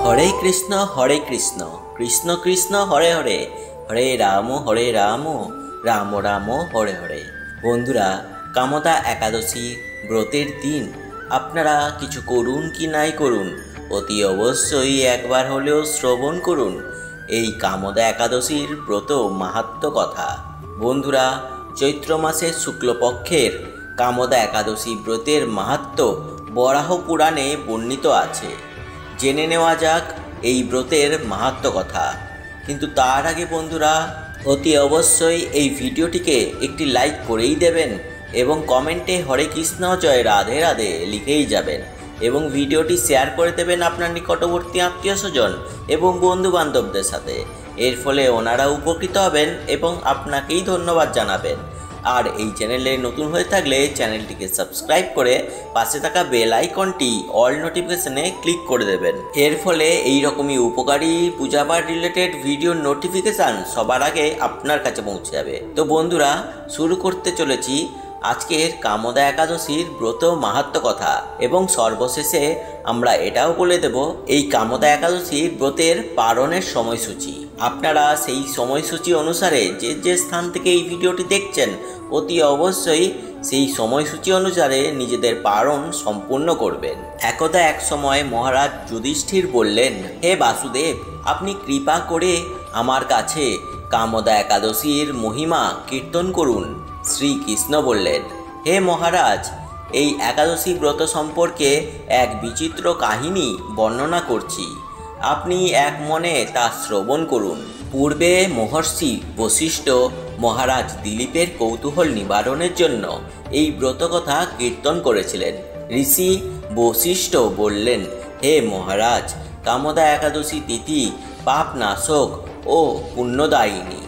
হরে কৃষ্ণ কৃষ্ণ কৃষ্ণ হরে হরে, হরে রাম রাম রাম হরে হরে। বন্ধুরা, কামদা একাদশী ব্রতের দিন আপনারা কিছু করুন কি নাই করুন, অতি অবশ্যই একবার হলেও শ্রবণ করুন এই কামদা একাদশীর ব্রত মাহাত্ম্য কথা। বন্ধুরা, চৈত্র মাসের শুক্লপক্ষের কামদা একাদশী ব্রতের মাহাত্ম্য বরাহ পুরাণে বর্ণিত আছে। জেনে নেওয়া যাক এই ব্রতের মাহাত্ম্য কথা। কিন্তু তার আগে বন্ধুরা, অতি অবশ্যই এই ভিডিওটিকে একটি লাইক করেই দেবেন এবং কমেন্টে হরে কৃষ্ণ জয় রাধে রাধে লিখেই যাবেন এবং ভিডিওটি শেয়ার করে দেবেন আপনার নিকটবর্তী আত্মীয় স্বজন এবং বন্ধু বান্ধবদের সাথে। এর ফলে ওনারা উপকৃত হবেন এবং আপনাকেই ধন্যবাদ জানাবেন। আর এই চ্যানেলে নতুন হয়ে থাকলে চ্যানেলটিকে সাবস্ক্রাইব করে পাশে থাকা বেল আইকনটি অল নোটিফিকেশনে ক্লিক করে দেবেন। এর ফলে এই রকমই উপকারী পূজাপাঠ রিলেটেড ভিডিও নোটিফিকেশান সবার আগে আপনার কাছে পৌঁছে যাবে। তো বন্ধুরা, শুরু করতে চলেছি আজকের কামদা একাদশীর ব্রত মাহাত্ম্য কথা এবং সর্বশেষে আমরা এটাও বলে দেব এই কামদা একাদশীর ব্রতের পালনের সময়সূচি। আপনারা সেই সময়সূচি অনুসারে যে স্থান থেকে এই ভিডিওটি দেখছেন অতি অবশ্যই সেই সময়সূচি অনুসারে নিজেদের পালন সম্পূর্ণ করবেন। একদা এক সময় মহারাজ যুধিষ্ঠির বললেন, হে বাসুদেব, আপনি কৃপা করে আমার কাছে কামদা একাদশীর মহিমা কীর্তন করুন। শ্রীকৃষ্ণ বললেন, হে মহারাজ, এই একাদশী ব্রত সম্পর্কে এক বিচিত্র কাহিনী বর্ণনা করছি, আপনি এক মনে তা শ্রবণ করুন। পূর্বে মহর্ষি বশিষ্ঠ মহারাজ দিলীপের কৌতূহল নিবারণের জন্য এই ব্রতকথা কীর্তন করেছিলেন। ঋষি বশিষ্ঠ বললেন, হে মহারাজ, কামদা একাদশী তিথি পাপনাশক ও পুণ্যদায়িনী।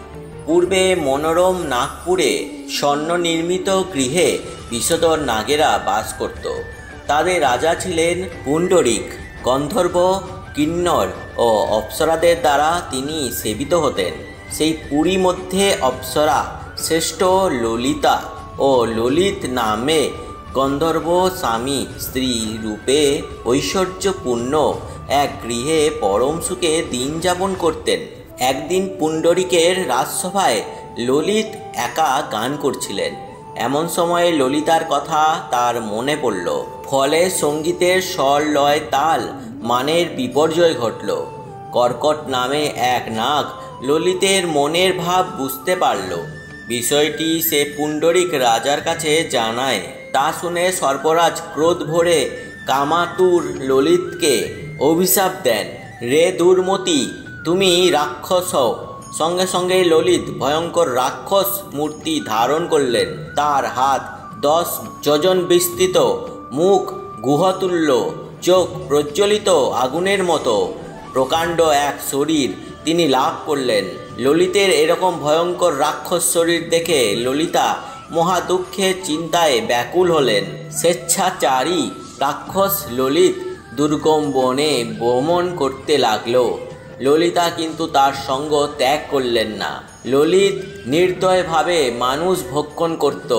পূর্বে মনোরম নাগপুরে স্বর্ণ নির্মিত গৃহে বিষধর নাগেরা বাস করত। তাদের রাজা ছিলেন পুণ্ডরিক। গন্ধর্ব, কিন্নর ও অপ্সরাদের দ্বারা তিনি সেবিত হতেন। সেই পুরী মধ্যে অপ্সরা শ্রেষ্ঠ ললিতা ও ললিত নামে গন্ধর্ব স্বামী স্ত্রী রূপে ঐশ্বর্যপূর্ণ এক গৃহে পরম সুখে দিন যাপন করতেন। একদিন পুণ্ডরিকের রাজসভায় ললিত একা গান করছিলেন। এমন সময়ে ললিতার কথা তার মনে পড়ল। ফলে সঙ্গীতের স্বর লয় তাল মানের বিপর্যয় ঘটল। কর্কট নামে এক নাগ ললিতের মনের ভাব বুঝতে পারল। বিষয়টি সে পুণ্ডরিক রাজার কাছে জানায়। তা শুনে সর্পরাজ ক্রোধ ভরে কামাতুর ললিতকে অভিশাপ দেন, রে দুর্মতি, তুমি রাক্ষস হও। সঙ্গে সঙ্গে ললিত ভয়ঙ্কর রাক্ষস মূর্তি ধারণ করলেন। তার হাত 10 যোজন বিস্তৃত, মুখ গুহতুল্য, চোখ প্রজ্বলিত আগুনের মতো, প্রকাণ্ড এক শরীর তিনি লাভ করলেন। ললিতের এরকম ভয়ঙ্কর রাক্ষস শরীর দেখে ললিতা মহা দুঃখের চিন্তায় ব্যাকুল হলেন। স্বেচ্ছাচারী রাক্ষস ললিত দুর্গম বনে ভ্রমণ করতে লাগল। ললিতা কিন্তু তার সঙ্গ ত্যাগ করলেন না। ললিত নির্দয়ভাবে মানুষ ভক্ষণ করত।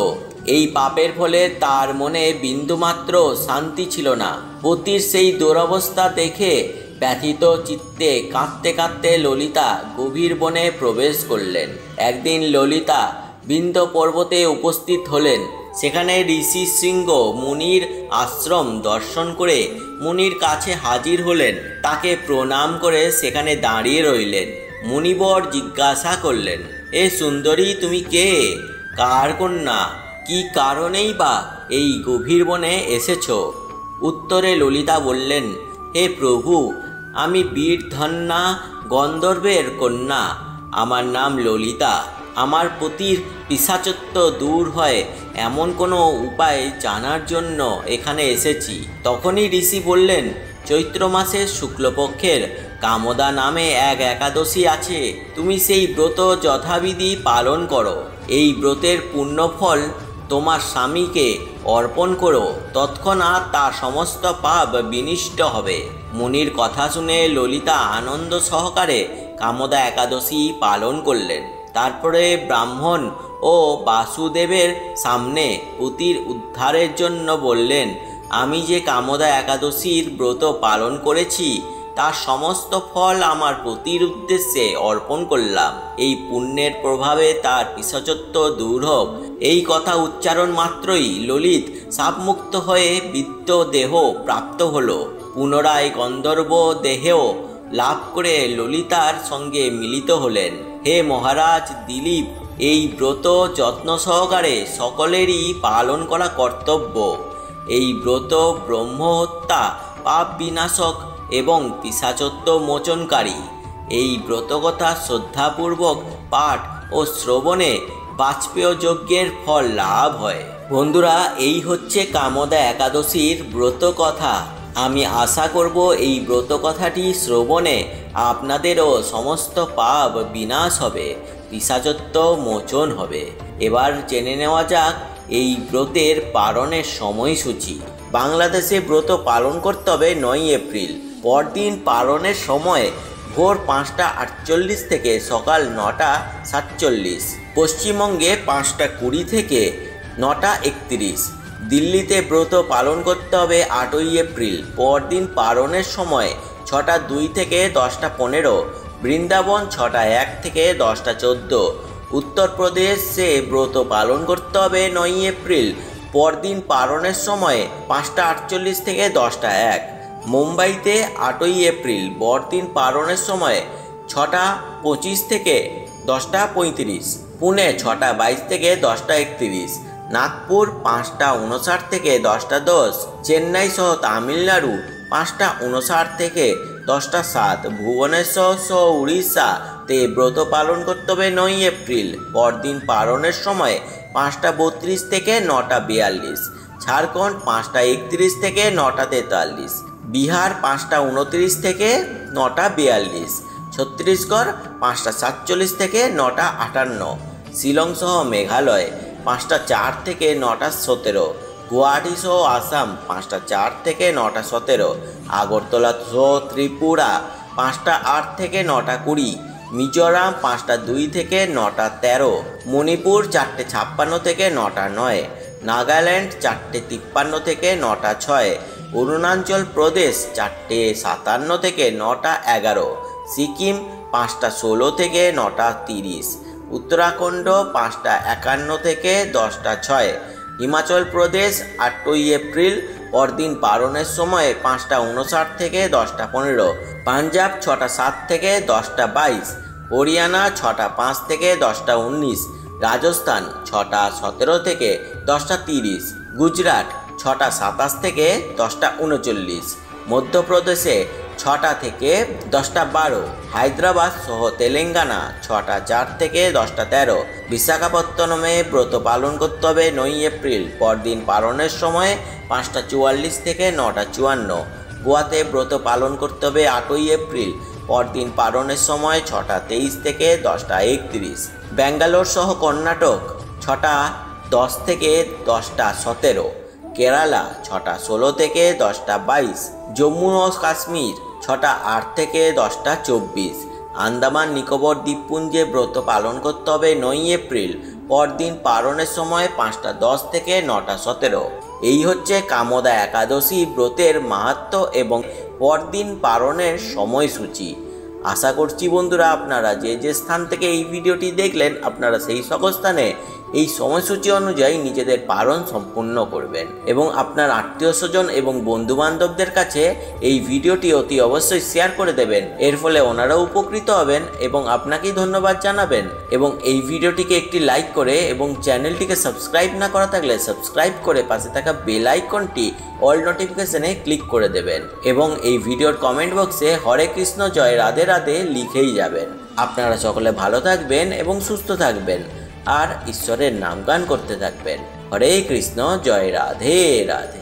এই পাপের ফলে তার মনে বিন্দুমাত্র শান্তি ছিল না। পতির সেই দুরবস্থা দেখে ব্যথিত চিত্তে কাঁদতে কাঁদতে ললিতা গভীর বনে প্রবেশ করলেন। একদিন ললিতা বিন্ধ্য পর্বতে উপস্থিত হলেন। সেখানে ঋষি শৃঙ্গ মুনির আশ্রম দর্শন করে মুনির কাছে হাজির হলেন। তাকে প্রণাম করে সেখানে দাঁড়িয়ে রইলেন। মুনিবর জিজ্ঞাসা করলেন, এ সুন্দরী, তুমি কে? কার কন্যা? কি কারণেই বা এই গভীর বনে এসেছ? উত্তরে ললিতা বললেন, হে প্রভু, আমি বীরধন্যা গন্ধর্বের কন্যা। আমার নাম ললিতা। আমার পতির পিশাচত্ব দূর হয় এমন কোনো উপায় জানার জন্য এখানে এসেছি। তখনই ঋষি বললেন, চৈত্র মাসের শুক্লপক্ষের কামদা নামে এক একাদশী আছে। তুমি সেই ব্রত যথাবিধি পালন করো। এই ব্রতের পুণ্যফল তোমার স্বামীকে অর্পণ করো, তৎক্ষণাৎ তার সমস্ত পাপ বিনষ্ট হবে। মুনির কথা শুনে ললিতা আনন্দ সহকারে কামদা একাদশী পালন করলেন। তারপরে ব্রাহ্মণ ও বাসুদেবের সামনে পতির উদ্ধারের জন্য বললেন, আমি যে কামদা একাদশীর ব্রত পালন করেছি তার সমস্ত ফল আমার পতির উদ্দেশ্যে অর্পণ করলাম। এই পুণ্যের প্রভাবে তার পিশাচত্ব দূর হোক। এই কথা উচ্চারণ মাত্রই ললিত সাপমুক্ত হয়ে বিদ্য দেহ প্রাপ্ত হলো। পুনরায় গন্ধর্ব দেহেও লাভ করে ললিতার সঙ্গে মিলিত হলেন। হে মহারাজ দিলীপ, এই ব্রত যত্ন সহকারে সকলেরই পালন করা কর্তব্য। এই ব্রত ব্রহ্মহত্যা, পাপ বিনাশক এবং পিশাচত্ব মোচনকারী। এই ব্রতকথা শ্রদ্ধাপূর্বক পাঠ ও শ্রবণে বাজপেয় যজ্ঞের ফল লাভ হয়। বন্ধুরা, এই হচ্ছে কামদা একাদশীর ব্রত কথা। আমি আশা করব এই ব্রত কথাটি শ্রবণে আপনাদেরও সমস্ত পাপ বিনাশ হবে, পিশাচত্ব মোচন হবে। এবার জেনে নেওয়া যাক এই ব্রতের পালনের সময়সূচি। বাংলাদেশে ব্রত পালন করতে হবে 9 এপ্রিল। পরদিন পালনের সময় ভোর 5:48 থেকে সকাল 9:47। পশ্চিমবঙ্গে 5:20 থেকে 9:31। দিল্লিতে ব্রত পালন করতে হবে 8ই এপ্রিল। পরদিন পালনের সময় 6:02 থেকে 10:15। বৃন্দাবন 6:01 থেকে 10:14। উত্তরপ্রদেশে ব্রত পালন করতে হবে 9 এপ্রিল। পরদিন পালনের সময় 5:48 থেকে 10:01। মুম্বাইতে 8ই এপ্রিল। পরদিন পালনের সময় 6:25 থেকে 10:35। পুনে 6:22 থেকে 10:31। নাগপুর 5:59 থেকে 10:10। চেন্নাই সহ তামিলনাড়ু 5:59 থেকে 10:07। ভুবনেশ্বর সহ উড়িষ্যাতে ব্রত পালন করতে হবে 9 এপ্রিল। পরদিন পালনের সময় 5:32 থেকে 9:42। ঝাড়খণ্ড 5:31 থেকে 9:43। বিহার 5:29 থেকে 9:42। ছত্তিশগড় 5:47 থেকে 9:58। শিলং সহ মেঘালয় 5:04 থেকে 9:17। গুয়াহাটি সহ আসাম 5:04 থেকে 9:17। আগরতলা সহ ত্রিপুরা 5:08 থেকে 9:20। মিজোরাম 5:02 থেকে 9:13। মণিপুর 4:56 থেকে 9:09। নাগাল্যান্ড 4:53 থেকে 9:06। অরুণাচল প্রদেশ 4:57 থেকে 9:11। সিকিম 5:16 থেকে 9:30। উত্তরাখণ্ড 5:51 থেকে 10:06। হিমাচল প্রদেশ 8ই এপ্রিল। পরদিন পালনের সময় 5:59 থেকে 10:15। পাঞ্জাব 6:07 থেকে 10:22। হরিয়ানা 6:05 থেকে 10:19। রাজস্থান 6:17 থেকে 10:30। গুজরাট 6:27 থেকে 10:39। মধ্যপ্রদেশে 6টা থেকে 10:12। হায়দ্রাবাদ সহ তেলেঙ্গানা 6:04 থেকে 10:13। বিশাখাপত্তনমে ব্রত পালন করতে হবে 9 এপ্রিল। পরদিন পালনের সময় 5:44 থেকে 9:54। গোয়াতে ব্রত পালন করতে হবে 8ই এপ্রিল। পরদিন পালনের সময় 6:23 থেকে 10:31। ব্যাঙ্গালোর সহ কর্ণাটক 6:10 থেকে 10:17। কেরালা 6:16 থেকে 10:22। জম্মু ও কাশ্মীর 6:08 থেকে 10:24। আন্দামান নিকোবর দ্বীপপুঞ্জে ব্রত পালন করতে হবে 9 এপ্রিল। পরদিন পালনের সময় 5:10 থেকে 9:17। এই হচ্ছে কামদা একাদশী ব্রতের মাহাত্ম্য এবং পরদিন পালনের সময়সূচি। আশা করছি বন্ধুরা, আপনারা যে যে স্থান থেকে এই ভিডিওটি দেখলেন, আপনারা সেই সকল স্থানে এই সময়সূচি অনুযায়ী নিজেদের পালন সম্পূর্ণ করবেন এবং আপনার আত্মীয় স্বজন এবং বন্ধুবান্ধবদের কাছে এই ভিডিওটি অতি অবশ্যই শেয়ার করে দেবেন। এর ফলে ওনারাও উপকৃত হবেন এবং আপনাকেই ধন্যবাদ জানাবেন। এবং এই ভিডিওটিকে একটি লাইক করে এবং চ্যানেলটিকে সাবস্ক্রাইব না করা থাকলে সাবস্ক্রাইব করে পাশে থাকা বেল আইকনটি অল নোটিফিকেশনে ক্লিক করে দেবেন এবং এই ভিডিওর কমেন্ট বক্সে হরে কৃষ্ণ জয় রাধে রাধে লিখেই যাবেন। আপনারা সকলে ভালো থাকবেন এবং সুস্থ থাকবেন আর ঈশ্বরের নামগান করতে থাকবেন। হরে কৃষ্ণ জয় রাধে রাধে।